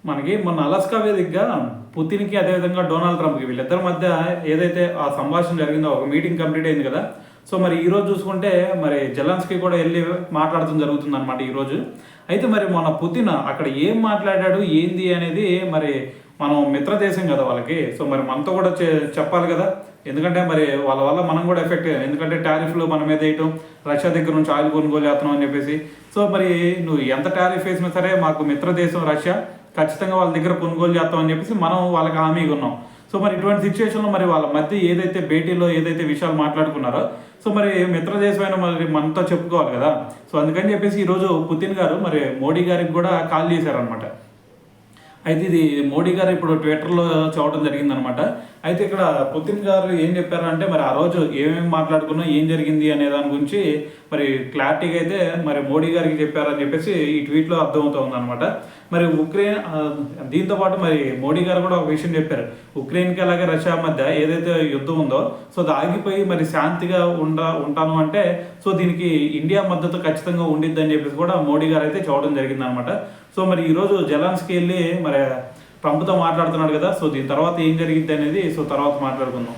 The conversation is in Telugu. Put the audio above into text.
మనకి మొన్న అలాస్కా వేదికగా పుతిన్‌కి అదేవిధంగా డొనాల్డ్ ట్రంప్‌కి వీళ్ళిద్దరి మధ్య ఏదైతే ఆ సంభాషణ జరిగిందో ఒక మీటింగ్ కంప్లీట్ అయింది కదా. సో మరి ఈరోజు చూసుకుంటే మరి జెలెన్స్కీ కూడా వెళ్ళి మాట్లాడటం జరుగుతుందన్నమాట ఈరోజు. అయితే మరి మొన్న పుతిన్ అక్కడ ఏం మాట్లాడాడు ఏంది అనేది మరి మనం మిత్ర దేశం కదా వాళ్ళకి. సో మరి మనతో కూడా చెప్పాలి కదా. ఎందుకంటే మరి వాళ్ళ వల్ల మనం కూడా ఎఫెక్ట్ అయ్యాం. ఎందుకంటే టారిఫ్లు మన మీద వేయటం, రష్యా దగ్గర నుంచి ఆయిల్ కొనుగోలు చేస్తున్నాం అని చెప్పేసి. సో మరి నువ్వు ఎంత టారిఫ్ వేసినా సరే మాకు మిత్ర దేశం రష్యా, ఖచ్చితంగా వాళ్ళ దగ్గర కొనుగోలు చేస్తామని చెప్పేసి మనం వాళ్ళకి హామీగా ఉన్నాం. సో మరి ఇటువంటి సిచ్యువేషన్లో మరి వాళ్ళ మధ్య ఏదైతే భేటీలో ఏదైతే విషయాలు మాట్లాడుకున్నారో సో మరి మిత్ర దేశమైన మరి మనతో చెప్పుకోవాలి కదా. సో అందుకని చెప్పేసి ఈరోజు పుతిన్ గారు మరి మోడీ గారికి కూడా కాల్ చేశారనమాట. అయితే ఇది మోడీ గారు ఇప్పుడు ట్విట్టర్లో చూడటం జరిగిందనమాట. అయితే ఇక్కడ పుతిన్ గారు ఏం చెప్పారంటే మరి ఆ రోజు ఏమేమి మాట్లాడుకున్నా ఏం జరిగింది అనే దాని గురించి మరి క్లారిటీగా అయితే మరి మోడీ గారికి చెప్పారని చెప్పేసి ఈ ట్వీట్లో అర్థమవుతుంది అనమాట. మరి ఉక్రెయిన్ దీంతో పాటు మరి మోడీ గారు కూడా ఒక విషయం చెప్పారు. ఉక్రెయిన్కి అలాగే రష్యా మధ్య ఏదైతే యుద్ధం ఉందో సో అది ఆగిపోయి మరి శాంతిగా ఉంటాను అంటే సో దీనికి ఇండియా మద్దతు ఖచ్చితంగా ఉండిద్ది అని చెప్పేసి కూడా మోడీ గారు అయితే చూడడం జరిగింది అనమాట. సో మరి ఈరోజు జెలెన్స్కీ వెళ్ళి మరి ట్రంప్తో మాట్లాడుతున్నాడు కదా. సో దీని తర్వాత ఏం జరిగింది అనేది సో తర్వాత మాట్లాడుకుందాం.